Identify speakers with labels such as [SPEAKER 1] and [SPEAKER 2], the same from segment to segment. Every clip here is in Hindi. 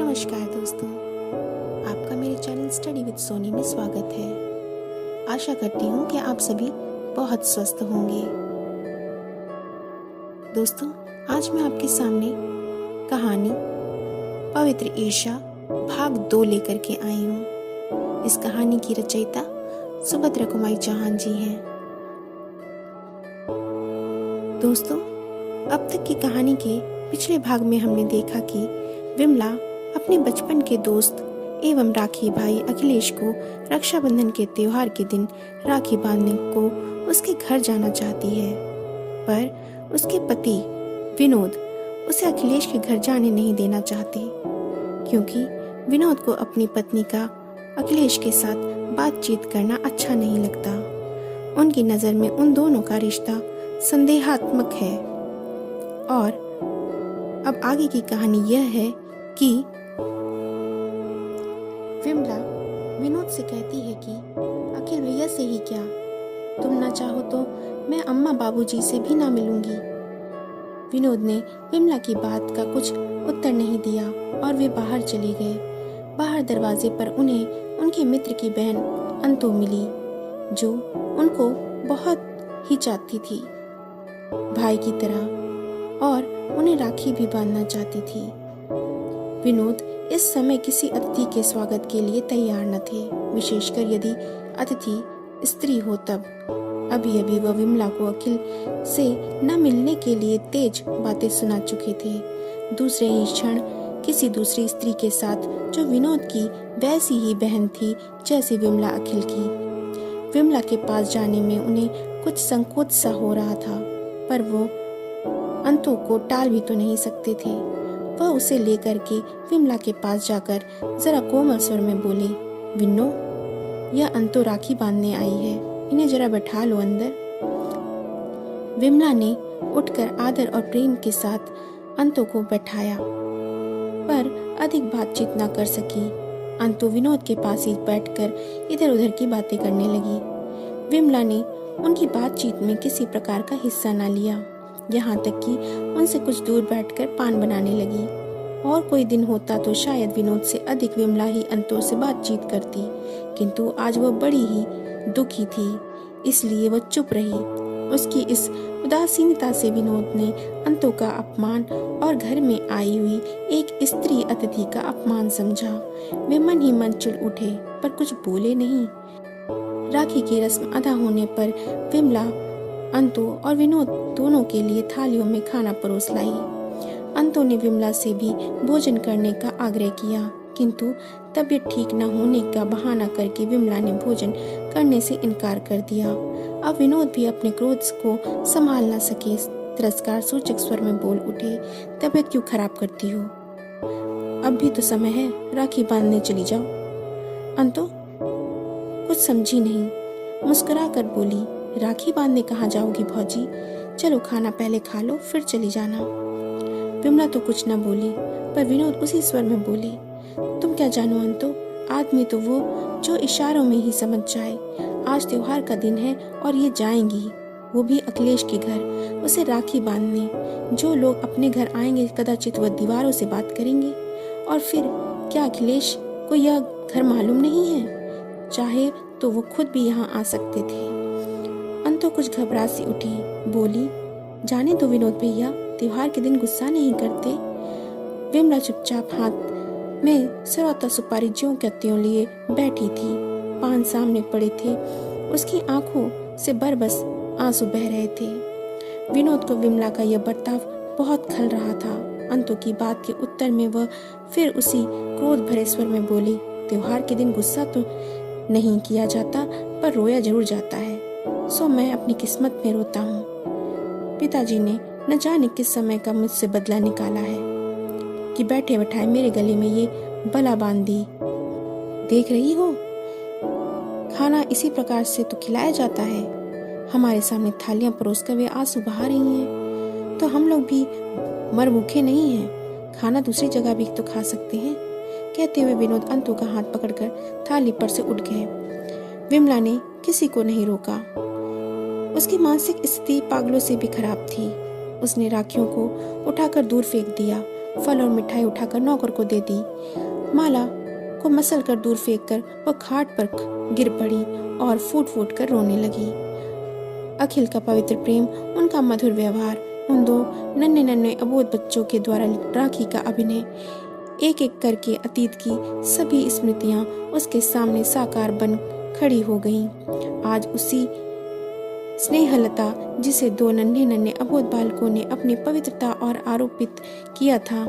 [SPEAKER 1] नमस्कार दोस्तों, आपका मेरे चैनल स्टडी विद सोनी में स्वागत है। आशा करती हूँ कि आप सभी बहुत स्वस्थ होंगे। दोस्तों, आज मैं आपके सामने कहानी पवित्र ईर्ष्या भाग 2 लेकर के आई हूँ। इस कहानी की रचयिता सुभद्रा कुमारी चौहान जी हैं। दोस्तों, अब तक की कहानी के पिछले भाग में हमने देखा कि विमला अपने बचपन के दोस्त एवं राखी भाई अखिलेश को रक्षाबंधन के त्योहार के दिन राखी बांधने को उसके घर जाना चाहती है, पर उसके पति विनोद उसे अखिलेश के घर जाने नहीं देना चाहते, क्योंकि विनोद को अपनी पत्नी का अखिलेश के साथ बातचीत करना अच्छा नहीं लगता। उनकी नज़र में उन दोनों का रिश्ता संदेहात्मक है। और अब आगे की कहानी यह है कि विमला विनोद से कहती है कि अखिल भैया से ही क्या, तुम ना चाहो तो मैं अम्मा बाबूजी से भी ना मिलूंगी। विनोद ने विमला की बात का कुछ उत्तर नहीं दिया और वे बाहर चले गए। बाहर दरवाजे पर उन्हें उनके मित्र की बहन अंतु मिली, जो उनको बहुत ही चाहती थी भाई की तरह, और उन्हें राखी भी बांधना चाहती थी। विनोद इस समय किसी अतिथि के स्वागत के लिए तैयार न थे, विशेषकर यदि अतिथि स्त्री हो तब। अभी अभी वह विमला को अखिल से न मिलने के लिए तेज बातें सुना चुके थे। दूसरे ही क्षण किसी दूसरी स्त्री के साथ, जो विनोद की वैसी ही बहन थी जैसी विमला अखिल की। विमला के पास जाने में उन्हें कुछ संकोच सा हो रहा था, पर वो अंतु को टाल भी तो नहीं सकते थे। वह उसे लेकर के विमला के पास जाकर जरा कोमल स्वर में बोली, विन्नो, यह अंतु राखी बांधने आई है, इन्हें जरा बैठा लो अंदर। विमला ने उठकर आदर और प्रेम के साथ अंतु को बैठाया, पर अधिक बातचीत न कर सकी। अंतु विनोद के पास ही बैठकर इधर उधर की बातें करने लगी। विमला ने उनकी बातचीत में किसी प्रकार का हिस्सा न लिया, यहाँ तक कि उनसे कुछ दूर बैठकर पान बनाने लगी। और कोई दिन होता तो शायद विनोद से अधिक विमला ही अंतु से बातचीत करती, किंतु आज वह बड़ी ही दुखी थी, इसलिए वह चुप रही। उसकी इस उदासीनता से विनोद ने अंतु का अपमान और घर में आई हुई एक स्त्री अतिथि का अपमान समझा। वे मन ही मन चिढ़ उठे, पर कुछ बोले नहीं। राखी की रस्म अदा होने पर विमला अंतु और विनोद दोनों के लिए थालियों में खाना परोस लाई। अंतु ने विमला से भी भोजन करने का आग्रह किया, किंतु तबीयत ठीक न होने का बहाना करके विमला ने भोजन करने से इनकार कर दिया। अब विनोद भी अपने क्रोध को संभाल न सके, तिरस्कार सूचक स्वर में बोल उठे, तबीयत क्यों खराब करती हो? अब भी तो समय है, राखी बांधने चली जाओ। अंतु कुछ समझी नहीं, मुस्कुरा कर बोली, राखी बांधने कहाँ जाओगी भौजी? चलो खाना पहले खा लो, फिर चली जाना। विमला तो कुछ न बोली, पर विनोद उसी स्वर में बोले, तुम क्या जानो अंतु, आदमी तो वो जो इशारों में ही समझ जाए। आज त्योहार का दिन है और ये जाएंगी, वो भी अखिलेश के घर, उसे राखी बांधने। जो लोग अपने घर आएंगे कदाचित वह दीवारों से बात करेंगे, और फिर क्या अखिलेश को यह घर मालूम नहीं है? चाहे तो वो खुद भी यहाँ आ सकते थे। अंतु कुछ घबरा सी उठी, बोली, जाने दो विनोद भैया, त्योहार के दिन गुस्सा नहीं करते। विमला चुपचाप हाथ में सरौता सुपारी ज्यों के त्यों लिए बैठी थी। पान सामने पड़े थे, उसकी आंखों से बरबस आंसू बह रहे थे। विनोद को विमला का यह बर्ताव बहुत खल रहा था। अंतु की बात के उत्तर में वह फिर उसी क्रोध भरे स्वर में बोली, त्योहार के दिन गुस्सा तो नहीं किया जाता, पर रोया जरूर जाता है, सो मैं अपनी किस्मत में रोता हूँ। पिताजी ने न जाने किस समय का मुझसे बदला निकाला है कि बैठे बैठाए मेरे गले में ये बला बांध दी। देख रही हो, खाना इसी प्रकार से तो खिलाया जाता है। हमारे सामने थालियां परोस कर वे आंसू बहा रही हैं, तो हम लोग भी मर भूखे नहीं हैं, खाना दूसरी जगह भी तो खा सकते हैं। कहते हुए विनोद अंतु का हाथ पकड़कर थाली पर से उठ गए। विमला ने किसी को नहीं रोका। उसकी मानसिक स्थिति पागलों से भी खराब थी। उसने राखियों को उठाकर दूर फेंक दिया फल और मिठाई उठाकर नौकर को दे दी। माला को मसल कर दूर फेंक कर वह खाट पर गिर पड़ी और फूट फूट कर रोने लगी। अखिल का पवित्र प्रेम, उनका मधुर व्यवहार, उन दो नन्हे नन्हे अबोध बच्चों के द्वारा राखी का अभिनय, एक एक करके अतीत की सभी स्मृतियां उसके सामने साकार बन खड़ी हो गईं। आज उसी स्नेहलता जिसे दो नन्हे नन्हे अबोध बालकों ने अपनी पवित्रता और आरोपित किया था,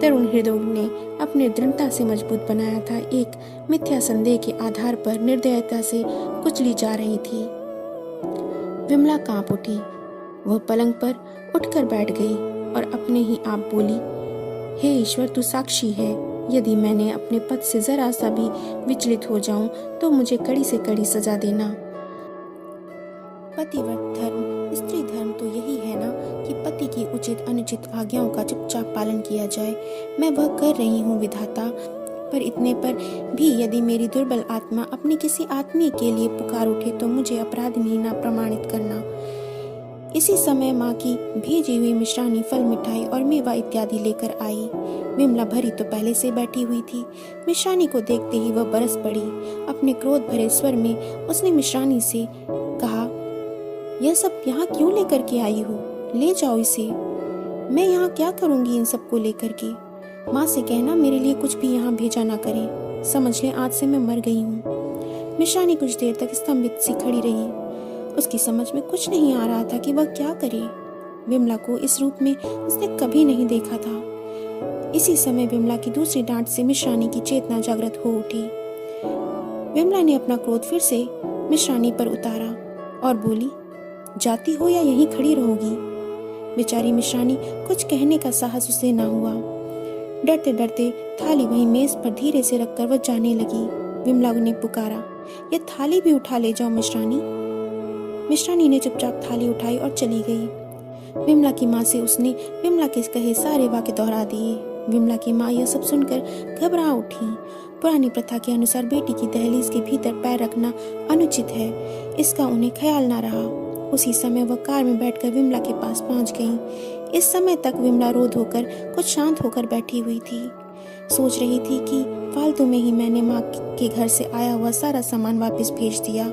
[SPEAKER 1] तरुण हृदयों ने अपने दृढ़ता से मजबूत बनाया था, एक मिथ्या संदेह के आधार पर निर्दयता से कुचली जा रही थी। विमला कांप उठी। वह पलंग पर उठकर बैठ गई और अपने ही आप बोली, हे ईश्वर, तू साक्षी है, यदि मैंने अपने पद से जरा सा भी विचलित हो जाऊं तो मुझे कड़ी से कड़ी सजा देना। पतिव्रत धर्म, स्त्री धर्म तो यही है ना कि पति की उचित अनुचित आज्ञाओं का चुपचाप पालन किया जाए। मैं वह कर रही हूँ विधाता, पर इतने पर भी यदि मेरी दुर्बल आत्मा अपनी किसी आत्मीय के लिए पुकार उठे तो मुझे अपराधिनी ना प्रमाणित करना। इसी समय माँ की भेजी हुई मिष्टानी, फल, मिठाई और मेवा इत्यादि लेकर आई। विमला भरी तो पहले से बैठी हुई थी। मिष्टानी को देखते ही वह बरस पड़ी। अपने क्रोध भरे स्वर में उसने मिष्टानी से कहा, यह सब यहाँ क्यों लेकर के आई हो? ले जाओ इसे। मैं यहाँ क्या करूँगी इन सबको लेकर के? माँ से कहना मेरे लिए कुछ भी यहाँ भेजा ना करे। समझ ले, आज से मैं मर गई हूँ। मिष्टानी कुछ देर तक स्तंभित सी खड़ी रही। उसकी समझ में कुछ नहीं आ रहा था कि वह क्या करे। विमला को इस रूप में उसने कभी नहीं देखा था। इसी समय विमला की दूसरी डांट से मिष्टानी की चेतना जागृत हो उठी। विमला ने अपना क्रोध फिर से मिष्टानी पर उतारा और बोली, जाती हो या यहीं खड़ी रहोगी? बेचारी मिष्टानी कुछ कहने का साहस उसे न हुआ। डरते डरते थाली वहीं मेज पर धीरे से रखकर वह जाने लगी। विमला ने पुकारा, ये थाली भी उठा ले जाओ मिष्टानी। मिष्टानी ने चुपचाप थाली उठाई और चली गई। विमला की माँ से उसने विमला के कहे सारे वाक्य दोहरा दिए। विमला की माँ यह सब सुनकर घबरा उठी। पुरानी प्रथा के अनुसार बेटी की दहलीज के भीतर पैर रखना अनुचित है, इसका उन्हें ख्याल न रहा। उसी समय वह कार में बैठकर विमला के पास पहुंच गई। इस समय तक विमला रो धोकर कुछ शांत होकर बैठी हुई थी। सोच रही थी कि फालतू में ही मैंने माँ के घर से आया हुआ सारा सामान वापस भेज दिया।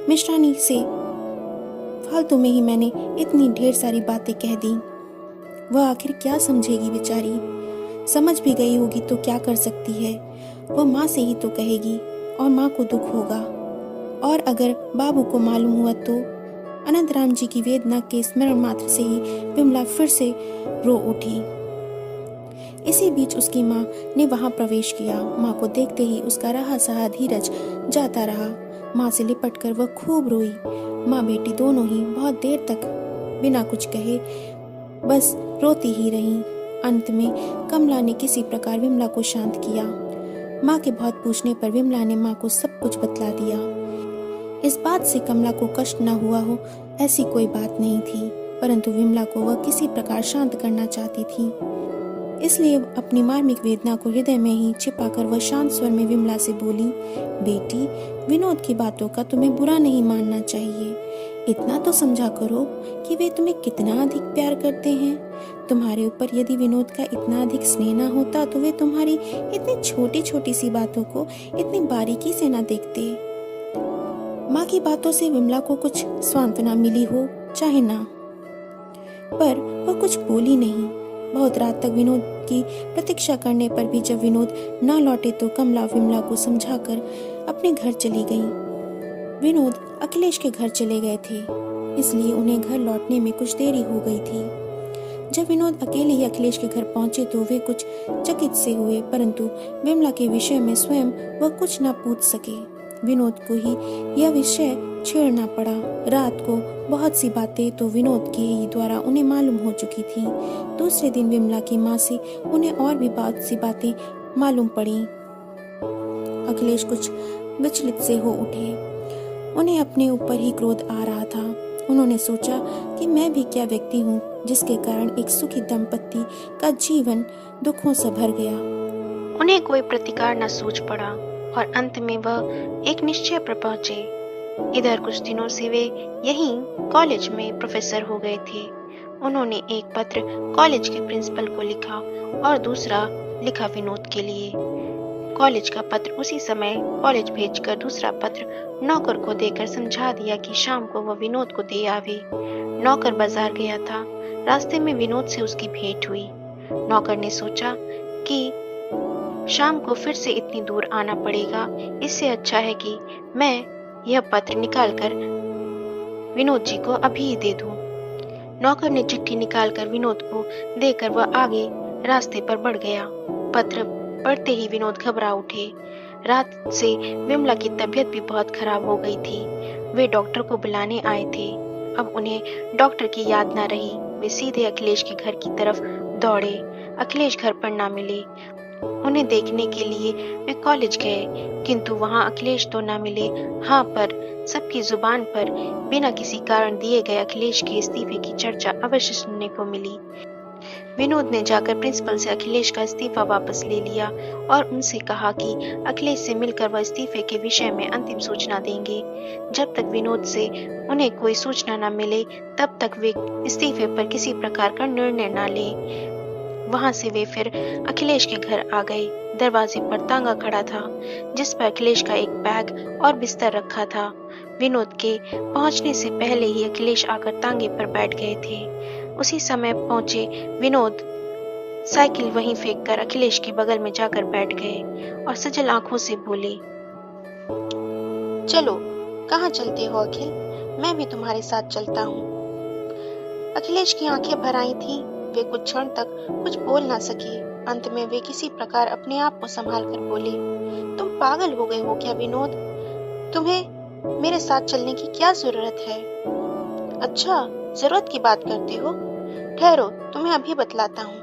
[SPEAKER 1] मिष्टानी से फालतू में ही मैंने इतनी ढेर सारी बातें कह दी। वह आखिर क्या समझेगी बेचारी? समझ भी गई होगी तो क्या कर सकती है? वह माँ से ही तो कहेगी और माँ को दुख होगा। और अगर बाबू को मालूम हुआ तो? अनंतराम जी की वेदना के स्मरण मात्र से ही विमला फिर से रो उठी। इसी बीच उसकी माँ ने वहां प्रवेश किया। माँ को देखते ही उसका रहा सहा धीरज जाता रहा। माँ से लिपटकर वह खूब रोई। माँ बेटी दोनों ही बहुत देर तक बिना कुछ कहे बस रोती ही रहीं। अंत में कमला ने किसी प्रकार विमला को शांत किया। माँ के बहुत पूछने पर विमला ने माँ को सब कुछ बतला दिया। इस बात से कमला को कष्ट न हुआ हो ऐसी कोई बात नहीं थी, परंतु विमला को वह किसी प्रकार शांत करना चाहती थी। इसलिए अपनी मार्मिक वेदना को हृदय में ही छिपाकर वह शांत स्वर में विमला से बोली, बेटी, विनोद की बातों का तुम्हें बुरा नहीं मानना चाहिए। इतना तो समझा करो कि वे तुम्हें कितना अधिक प्यार करते हैं। तुम्हारे ऊपर यदि विनोद का इतना अधिक स्नेह न होता तो वे तुम्हारी इतनी छोटी छोटी सी बातों को इतनी बारीकी से न देखते। माँ की बातों से विमला को कुछ सांत्वना मिली हो चाहे ना, पर वह कुछ बोली नहीं। बहुत रात तक विनोद की प्रतीक्षा करने पर भी जब विनोद न लौटे तो कमला विमला को समझाकर अपने घर चली गई। विनोद अखिलेश के घर चले गए थे, इसलिए उन्हें घर लौटने में कुछ देरी हो गई थी। जब विनोद अकेले ही अखिलेश के घर पहुंचे तो वे कुछ चकित से हुए, परंतु विमला के विषय में स्वयं वह कुछ न पूछ सके। विनोद को ही यह विषय छेड़ना पड़ा। रात को बहुत सी बातें तो विनोद के ही द्वारा उन्हें मालूम हो चुकी थी। दूसरे दिन विमला की माँ से उन्हें और भी बहुत सी बातें मालूम पड़ी। अखिलेश कुछ विचलित से हो उठे। उन्हें अपने ऊपर ही क्रोध आ रहा था। उन्होंने सोचा कि मैं भी क्या व्यक्ति हूँ जिसके कारण एक सुखी दंपति का जीवन दुखों से भर गया। उन्हें कोई प्रतिकार न सूझ पड़ा और अंत में वह एक निश्चय पर पहुंचे। इधर कुछ दिनों से वे यहीं कॉलेज में प्रोफेसर हो गए थे। उन्होंने एक पत्र कॉलेज के प्रिंसिपल को लिखा और दूसरा लिखा विनोद के लिए। कॉलेज का पत्र उसी समय कॉलेज भेजकर दूसरा पत्र नौकर को देकर समझा दिया कि शाम को वह विनोद को दे आवे। नौकर बाजार गया था। रास्ते में विनोद से उसकी भेंट हुई। नौकर ने सोचा कि शाम को फिर से इतनी दूर आना पड़ेगा, इससे अच्छा है कि मैं यह पत्र निकालकर विनोद जी को अभी ही दे दूं। नौकर ने चिट्ठी निकालकर विनोद को देकर वह आगे रास्ते पर बढ़ गया। पत्र पढ़ते ही विनोद घबरा उठे। रात से विमला की तबीयत भी बहुत खराब हो गई थी। वे डॉक्टर को बुलाने आए थे। अब उन्हें डॉक्टर की याद न रही। वे सीधे अखिलेश के घर की तरफ दौड़े। अखिलेश घर पर ना मिले। उन्हें देखने के लिए वे कॉलेज गए, किंतु वहां अखिलेश तो ना मिले। हाँ, पर सबकी जुबान पर बिना किसी कारण दिए गए अखिलेश के इस्तीफे की चर्चा अवश्य सुनने को मिली। विनोद ने जाकर प्रिंसिपल से अखिलेश का इस्तीफा वापस ले लिया और उनसे कहा कि अखिलेश से मिलकर वह इस्तीफे के विषय में अंतिम सूचना देंगे। जब तक विनोद से उन्हें कोई सूचना न मिले, तब तक वे इस्तीफे पर किसी प्रकार का निर्णय न लें। वहां से वे फिर अखिलेश के घर आ गए। दरवाजे पर तांगा खड़ा था, जिस पर अखिलेश का एक बैग और बिस्तर रखा था। विनोद के पहुंचने से पहले ही अखिलेश आकर तांगे पर बैठ गए थे। उसी समय पहुंचे विनोद साइकिल वहीं फेंककर अखिलेश के बगल में जाकर बैठ गए और सजल आंखों से बोले, चलो, कहाँ चलते हो अखिल? मैं भी तुम्हारे साथ चलता हूँ। अखिलेश की आंखें भर आई थीं। वे कुछ क्षण तक कुछ बोल ना सके। अंत में वे किसी प्रकार अपने आप को संभाल कर बोले, तुम पागल हो गए हो क्या विनोद? तुम्हें मेरे साथ चलने की क्या जरूरत है? अच्छा, जरूरत की बात करते हो? ठहरो, तुम्हें अभी बतलाता हूँ।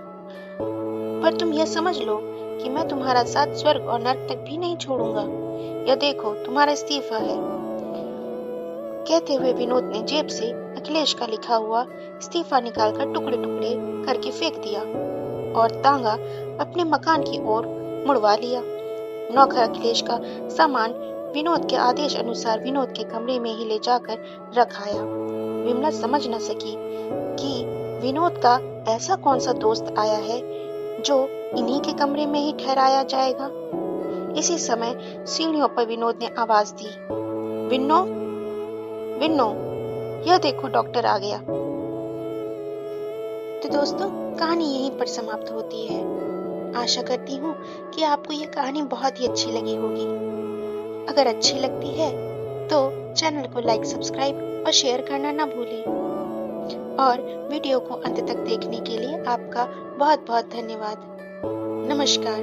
[SPEAKER 1] पर तुम यह समझ लो कि मैं तुम्हारा साथ स्वर्ग और नर्क तक भी नहीं छोड़ूंगा। यह देखो, तुम्हारा इस्तीफा है। कहते हुए विनोद ने जेब से अखिलेश का लिखा हुआ इस्तीफा निकालकर टुकड़े टुकड़े करके फेंक दिया और तांगा अपने मकान की ओर मुड़वा लिया। नौकर अखिलेश का सामान विनोद के आदेश अनुसार विनोद के कमरे में ही ले जाकर रख आया। विमला समझ न सकी कि विनोद का ऐसा कौन सा दोस्त आया है जो इन्हीं के कमरे में ही ठहराया जाएगा। इसी समय सीढ़ियों पर विनोद ने आवाज दी, विन्नो, विन्नो, यह देखो डॉक्टर आ गया। तो दोस्तों, कहानी यहीं पर समाप्त होती है। आशा करती हूँ कि आपको यह कहानी बहुत ही अच्छी लगी होगी। अगर अच्छी लगती है तो चैनल को लाइक, सब्सक्राइब और शेयर करना ना भूलें। और वीडियो को अंत तक देखने के लिए आपका बहुत बहुत धन्यवाद। नमस्कार।